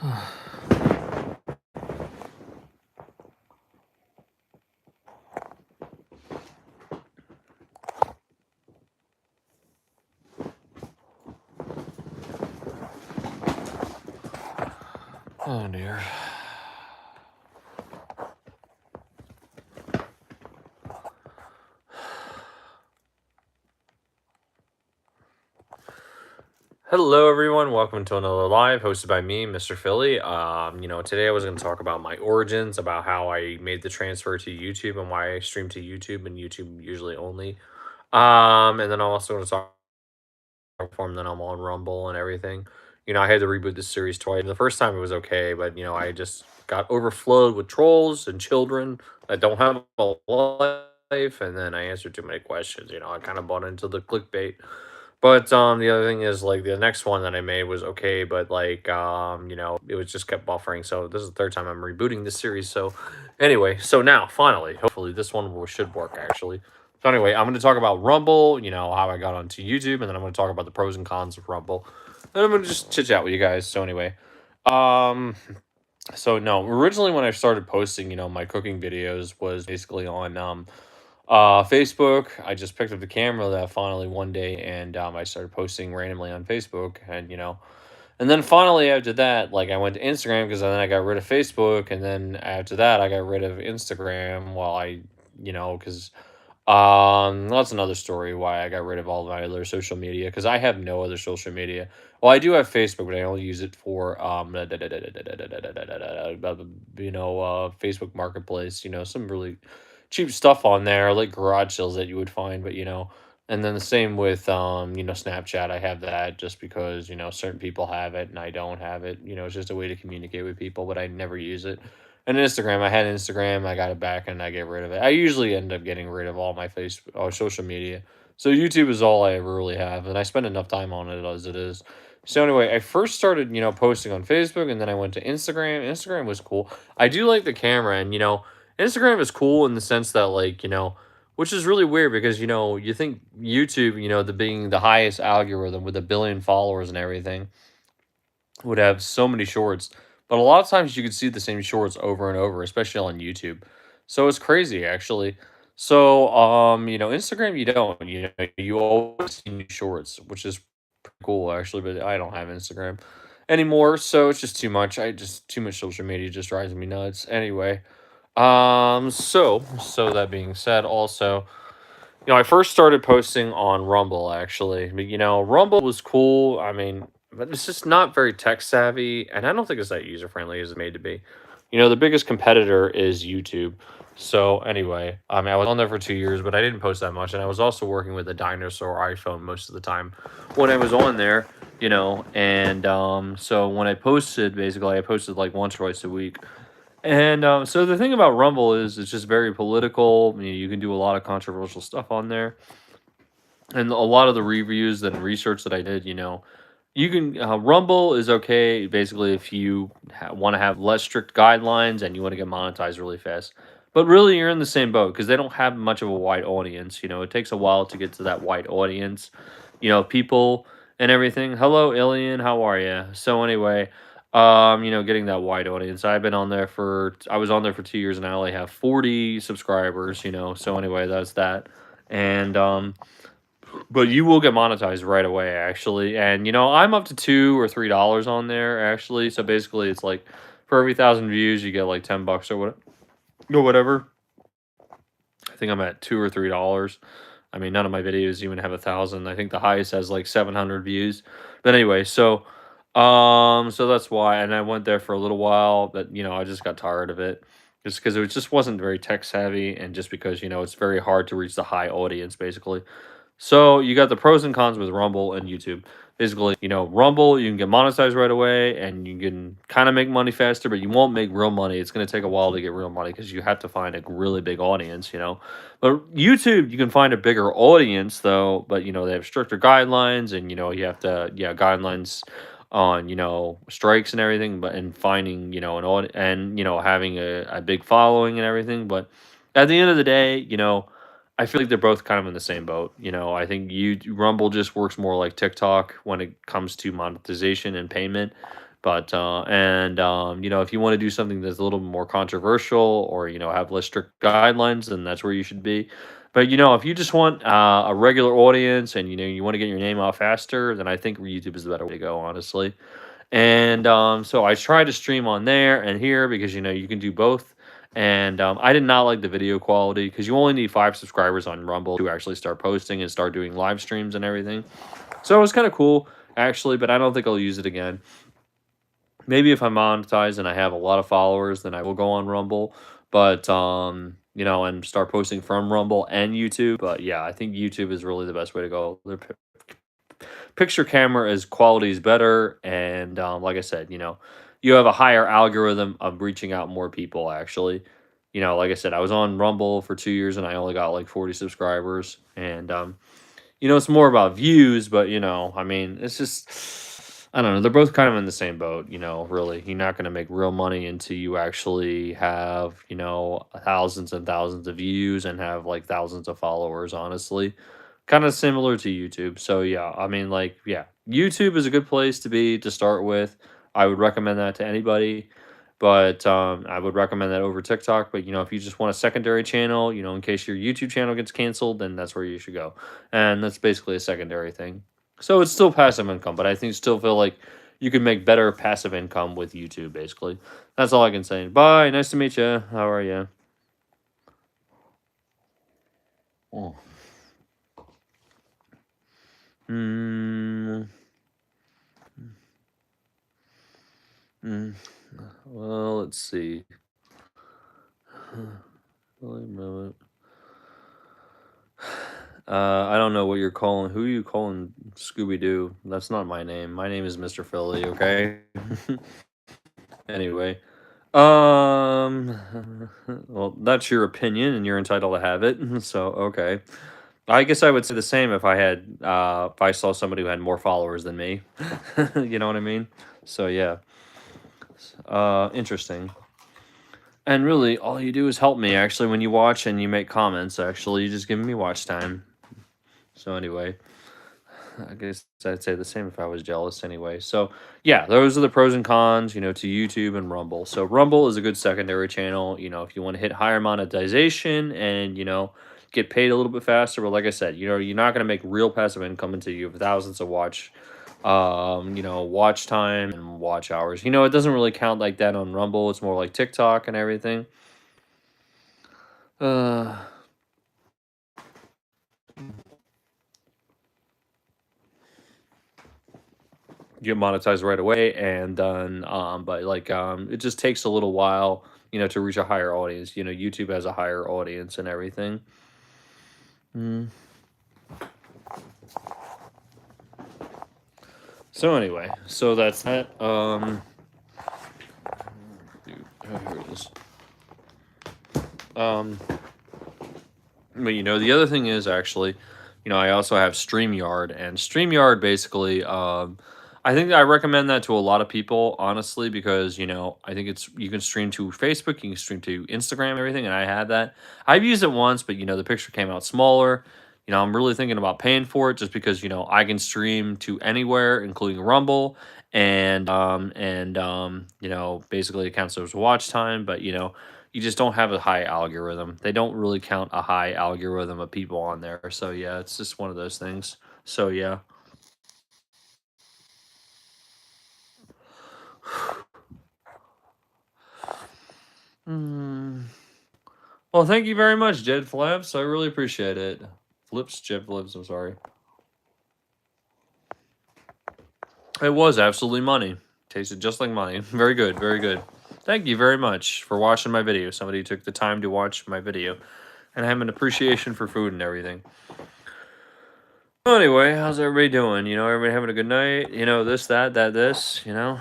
Oh dear. Hello, everyone. Welcome to another live hosted by me, Mr. Philly. Today I was going to talk about my origins, about how I made the transfer to YouTube and why I stream to YouTube and YouTube usually only. And then I'm also going to talk platform that I'm on, Rumble and everything. I had to reboot this series twice. The first time it was okay, but I just got overflowed with trolls and children that don't have a life, and then I answered too many questions. I kind of bought into the clickbait. But the other thing is like the next one that I made was okay, but like it was just kept buffering. So this is the third time I'm rebooting this series. So anyway, so now finally, hopefully this one should work actually. So anyway, I'm going to talk about Rumble, how I got onto YouTube, and then I'm going to talk about the pros and cons of Rumble. And I'm going to just chit chat with you guys. So anyway, um, so no, originally when I started posting, my cooking videos was basically on Facebook. I just picked up the camera that finally one day, and I started posting randomly on Facebook, and and then finally after that, like I went to Instagram because then I got rid of Facebook, and then after that I got rid of Instagram. While because that's another story why I got rid of all my other social media because I have no other social media. Well, I do have Facebook, but I only use it for Facebook Marketplace. Some really cheap stuff on there, like garage sales that you would find, but and then the same with Snapchat. I have that just because certain people have it and I don't have it. It's just a way to communicate with people, but I never use it. And Instagram, I had Instagram, I got it back, and I get rid of it. I usually end up getting rid of all my social media. So YouTube is all I ever really have, and I spend enough time on it as it is. So anyway, I first started, posting on Facebook, and then I went to Instagram. Instagram was cool. I do like the camera, and Instagram is cool in the sense that, like, which is really weird because you think YouTube, the being the highest algorithm with 1 billion followers and everything, would have so many shorts, but a lot of times you could see the same shorts over and over, especially on YouTube. So it's crazy actually. So Instagram you don't, you always see new shorts, which is pretty cool actually, but I don't have Instagram anymore, so it's just too much. Too much social media just drives me nuts. Anyway, so that being said, also I first started posting on Rumble actually. But, Rumble was cool. I mean, but it's just not very tech savvy, and I don't think it's that user friendly as it's made to be. The biggest competitor is YouTube. So anyway, I was on there for 2 years, but I didn't post that much, and I was also working with a dinosaur iPhone most of the time when I was on there. And so when I posted, basically, I posted like once or twice a week. And so the thing about Rumble is it's just very political. You can do a lot of controversial stuff on there, and a lot of the reviews and research that I did, you can Rumble is okay basically if you want to have less strict guidelines and you want to get monetized really fast. But really, you're in the same boat because they don't have much of a wide audience. It takes a while to get to that wide audience. People and everything. Hello, Alien. How are you? So anyway, getting that wide audience. I was on there for 2 years and I only have 40 subscribers. So anyway, that's that. And but you will get monetized right away, actually. And I'm up to $2 or $3 on there, actually. So basically, it's like for every 1,000 views, you get like $10 or whatever. I think I'm at $2 or $3. I mean, none of my videos even have 1,000. I think the highest has like 700 views. But anyway, so that's why. And I went there for a little while, but I just got tired of it. Just because just wasn't very tech savvy, and just because it's very hard to reach the high audience, basically. So you got the pros and cons with Rumble and YouTube. Basically, Rumble, you can get monetized right away and you can kind of make money faster, but you won't make real money. It's going to take a while to get real money because you have to find a really big audience. But YouTube, you can find a bigger audience though, but they have stricter guidelines, and you have to, yeah, guidelines on, strikes and everything, but and finding, an audience, and having a big following and everything. But at the end of the day, I feel like they're both kind of in the same boat. I think Rumble just works more like TikTok when it comes to monetization and payment. But you know, if you want to do something that's a little more controversial or you know have less strict guidelines, then that's where you should be. But you know, if you just want a regular audience and you know you want to get your name out faster, then I think YouTube is the better way to go, honestly. And so I try to stream on there and here because you know you can do both. And I did not like the video quality because you only need 5 subscribers on Rumble to actually start posting and start doing live streams and everything. So it was kind of cool actually, but I don't think I'll use it again. Maybe if I monetize and I have a lot of followers, then I will go on Rumble. But you know, and start posting from Rumble and YouTube. But yeah, I think YouTube is really the best way to go. Their picture camera is quality is better, and like I said, you know, you have a higher algorithm of reaching out more people. Actually, you know, like I said, I was on Rumble for 2 years and I only got like 40 subscribers, and you know, it's more about views, but you know, I mean, it's just I don't know. They're both kind of in the same boat, you know, really. You're not going to make real money until you actually have, you know, thousands and thousands of views and have like thousands of followers, honestly. Kind of similar to YouTube. So yeah, I mean like yeah, YouTube is a good place to be to start with. I would recommend that to anybody. But I would recommend that over TikTok. But you know, if you just want a secondary channel, you know, in case your YouTube channel gets canceled, then that's where you should go. And that's basically a secondary thing. So it's still passive income, but I think still feel like you can make better passive income with YouTube, basically. That's all I can say. Bye. Nice to meet you. How are you? Oh. Mm, mm. Well, let's see. Wait a moment. I don't know what you're calling. Who are you calling Scooby Doo? That's not my name. My name is Mr. Philly, okay? Anyway. Um well, that's your opinion and you're entitled to have it. So, okay. I guess I would say the same if I had if I saw somebody who had more followers than me. You know what I mean? So, yeah. Interesting. And really, all you do is help me actually when you watch and you make comments. Actually, you just give me watch time. So anyway, I guess I'd say the same if I was jealous anyway. So yeah, those are the pros and cons, you know, to YouTube and Rumble. So Rumble is a good secondary channel, you know, if you want to hit higher monetization and, you know, get paid a little bit faster. But like I said, you know, you're not going to make real passive income until you have thousands of you know, watch time and watch hours. You know, it doesn't really count like that on Rumble. It's more like TikTok and everything. Uh get monetized right away and done. But like it just takes a little while, you know, to reach a higher audience. You know, YouTube has a higher audience and everything. Mm. So anyway, so that's that. Dude, here it is. Um, but you know, the other thing is actually, you know, I also have StreamYard, and StreamYard basically, I think I recommend that to a lot of people, honestly, because you know, I think it's you can stream to Facebook, you can stream to Instagram, and everything, and I had that. I've used it once, but you know, the picture came out smaller. You know, I'm really thinking about paying for it just because you know I can stream to anywhere, including Rumble, you know, basically it counts as watch time, but you know you just don't have a high algorithm. They don't really count a high algorithm of people on there. So yeah, it's just one of those things. So yeah. Mm. Well, thank you very much, Jed Flaps. I really appreciate it. Jed Flips, I'm sorry. It was absolutely money. Tasted just like money. Very good, very good. Thank you very much for watching my video. Somebody took the time to watch my video and have an appreciation for food and everything. Well, anyway, how's everybody doing? You know, everybody having a good night? You know, this, that, this, you know?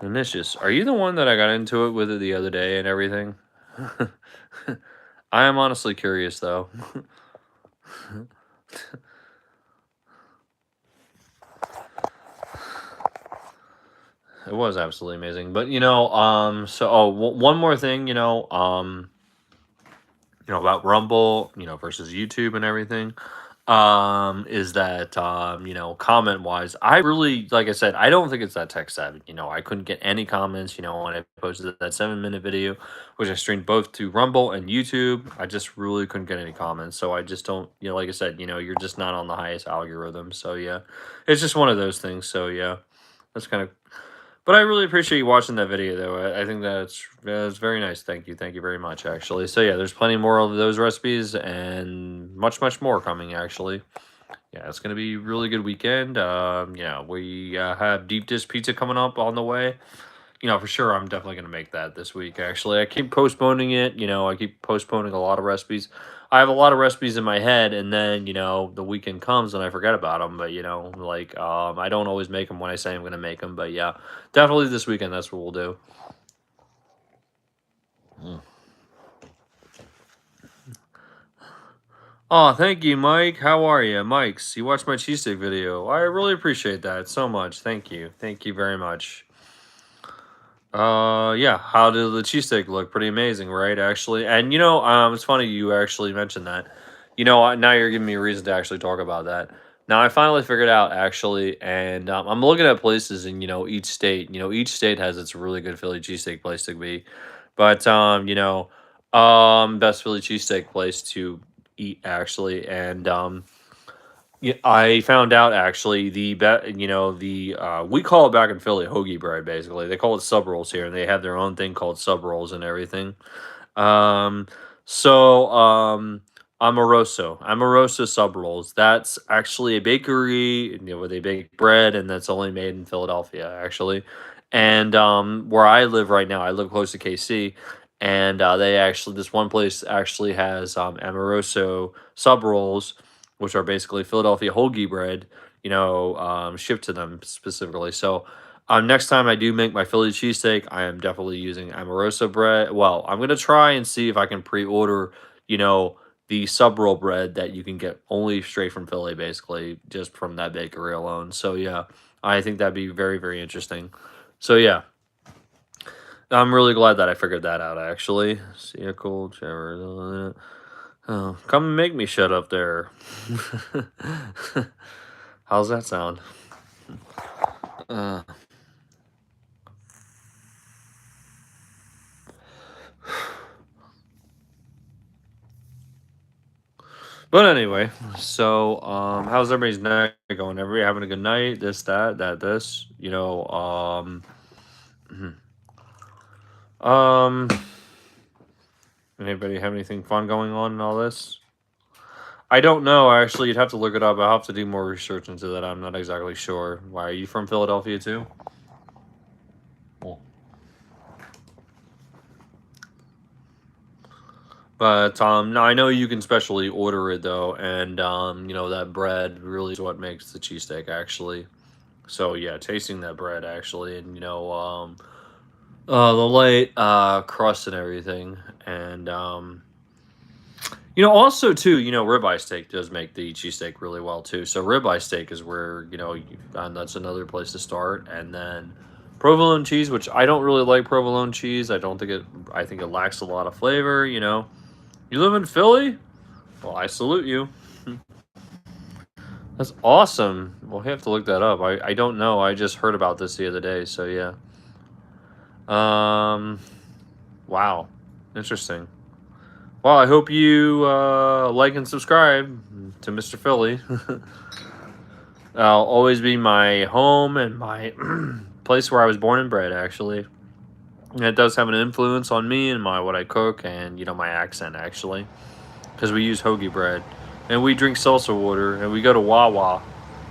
Vinicius, are you the one that I got into it with it the other day and everything? I am honestly curious, though. It was absolutely amazing. But, you know, one more thing, you know, about Rumble, you know, versus YouTube and everything. is that comment wise, I really, like I said, I don't think it's that tech savvy. I couldn't get any comments, when I posted that 7-minute video, which I streamed both to Rumble and YouTube. I just really couldn't get any comments. So I just don't, like I said, you're just not on the highest algorithm. So yeah, it's just one of those things. So yeah, that's kind of, but I really appreciate you watching that video, though. I think that's very nice. Thank you very much, actually. So yeah, there's plenty more of those recipes and much, much more coming, actually. Yeah, it's gonna be a really good weekend. Yeah, we have deep dish pizza coming up on the way. For sure, I'm definitely gonna make that this week. Actually, I keep postponing it. I keep postponing a lot of recipes. I have a lot of recipes in my head, and then the weekend comes and I forget about them. But like I don't always make them when I say I'm gonna make them. But yeah, definitely this weekend. That's what we'll do. Mm. Oh, thank you, Mike. How are you, Mike's? You watched my cheesesteak video. I really appreciate that so much. Thank you very much. Yeah, how did the cheesesteak look? Pretty amazing, right? Actually, and it's funny you actually mentioned that. Now you're giving me a reason to actually talk about that. Now I finally figured out actually, and I'm looking at places in each state. Each state has its really good Philly cheesesteak place to be, but best Philly cheesesteak place to eat actually, and yeah, I found out actually we call it back in Philly hoagie bread. Basically, they call it sub rolls here, and they have their own thing called sub rolls and everything. Um, so Amoroso sub rolls. That's actually a bakery, where they bake bread, and that's only made in Philadelphia actually. And where I live right now, I live close to KC, and they actually this one place actually has Amoroso sub rolls, which are basically Philadelphia hoagie bread, shipped to them specifically. So next time I do make my Philly cheesesteak, I am definitely using Amoroso bread. Well, I'm gonna try and see if I can pre-order, you know, the sub roll bread that you can get only straight from Philly, basically, just from that bakery alone. So yeah, I think that'd be very, very interesting. So yeah, I'm really glad that I figured that out. Actually, see a cold shower. Oh, come and make me shut up there. How's that sound? Uh, but anyway, so how's everybody's night going? Everybody having a good night? This, that, this. Um, anybody have anything fun going on in all this? I don't know. Actually, you'd have to look it up. I'll have to do more research into that. I'm not exactly sure. Why are you from Philadelphia too? Cool. But no, I know you can specially order it though, and that bread really is what makes the cheesesteak actually. So yeah, tasting that bread actually, and the light crust and everything, and also too, ribeye steak does make the cheesesteak really well too. So ribeye steak is where and that's another place to start, and then provolone cheese, which I don't really like provolone cheese. I don't think it. I think it lacks a lot of flavor. You live in Philly? Well, I salute you. That's awesome. We'll have to look that up. I don't know. I just heard about this the other day. So yeah. Wow. Interesting. Well, I hope you like and subscribe to Mr. Philly. I'll always be my home and my place where I was born and bred, actually. And it does have an influence on me and my what I cook and my accent actually, because we use hoagie bread, and we drink salsa water, and we go to Wawa.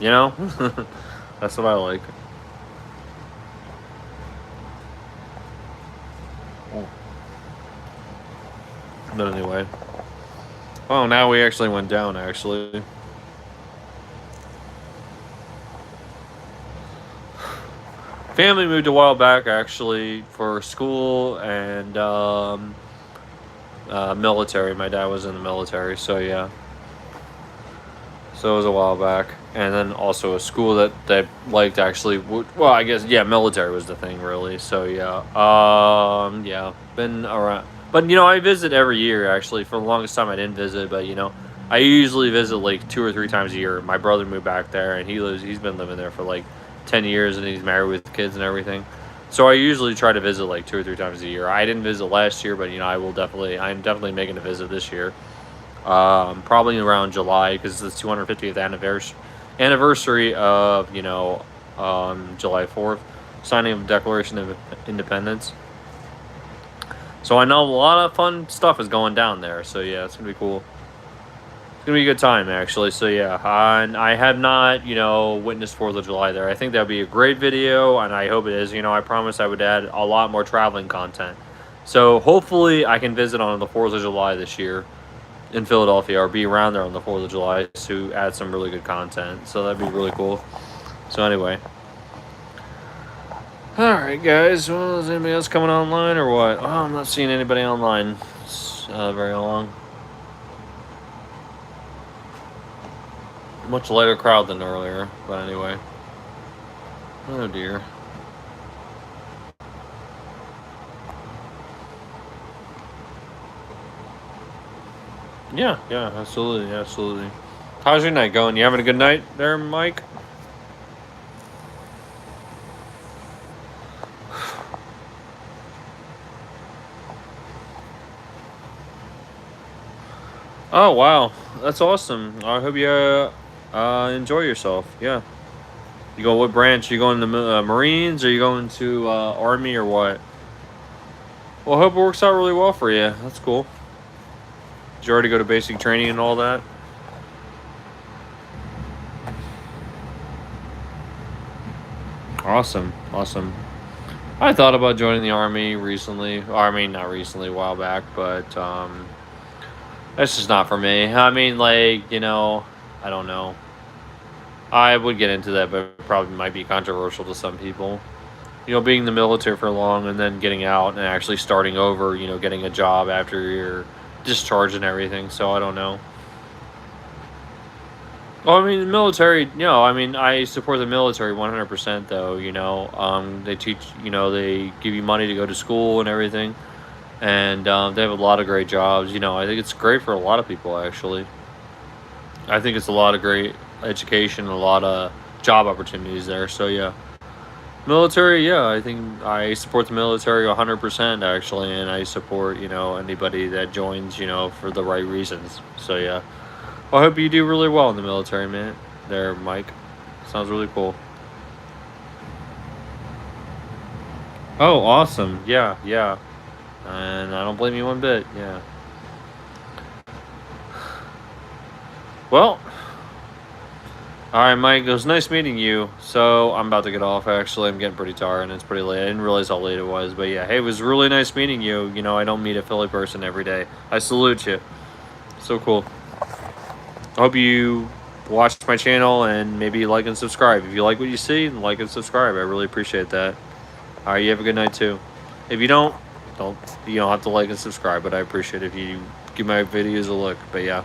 That's what I like. But anyway, oh, now we actually went down. Actually, family moved a while back actually for school and military. My dad was in the military, so yeah. So it was a while back, and then also a school that liked actually. Well, I guess yeah, military was the thing really. So yeah, yeah, been around. But I visit every year actually. For the longest time, I didn't visit, but I usually visit like 2 or 3 times a year. My brother moved back there, and he's been living there for like 10 years, and he's married with kids and everything. So I usually try to visit like 2 or 3 times a year. I didn't visit last year, but I'm definitely making a visit this year. Probably around July, because it's the 250th anniversary of, July 4th, signing of the Declaration of Independence. So I know a lot of fun stuff is going down there. So yeah, it's gonna be cool. It's gonna be a good time, actually. So yeah, and I have not, witnessed 4th of July there. I think that'd be a great video, and I hope it is. I promised I would add a lot more traveling content. So hopefully I can visit on the 4th of July this year in Philadelphia, or be around there on the 4th of July to add some really good content. So that'd be really cool. So anyway. Alright, guys. Well, is anybody else coming online or what? Oh, I'm not seeing anybody online very long. Much lighter crowd than earlier, but anyway. Oh dear. Yeah, absolutely, absolutely. How's your night going? You having a good night there, Mike? Oh wow, that's awesome. I hope you enjoy yourself. Yeah. You go what branch? You going to the Marines, or you going to Army, or what? Well, I hope it works out really well for you. That's cool. Did you already go to basic training and all that? Awesome, awesome. I thought about joining the Army recently. Or, I mean, not recently, a while back, but that's just not for me. I mean, like, I don't know. I would get into that, but it probably might be controversial to some people. Being in the military for long and then getting out and actually starting over, getting a job after your discharge and everything. So I don't know. Well, I mean, the military, I support the military 100%, though, they teach, they give you money to go to school and everything. And they have a lot of great jobs. I think it's great for a lot of people, actually. I think it's a lot of great education, a lot of job opportunities there. So, yeah. Military, yeah, I think I support the military 100%, actually. And I support, anybody that joins, for the right reasons. So, yeah. Well, I hope you do really well in the military, man. There, Mike. Sounds really cool. Oh, awesome. Yeah, yeah. And I don't blame you one bit. Yeah. Well, all right, Mike. It was nice meeting you. So I'm about to get off. Actually, I'm getting pretty tired, and it's pretty late. I didn't realize how late it was, but yeah. Hey, it was really nice meeting you. I don't meet a Philly person every day. I salute you. So cool. I hope you watch my channel and maybe like and subscribe. If you like what you see, like and subscribe. I really appreciate that. All right, you have a good night too. If you don't have to like and subscribe, but I appreciate it if you give my videos a look. But yeah.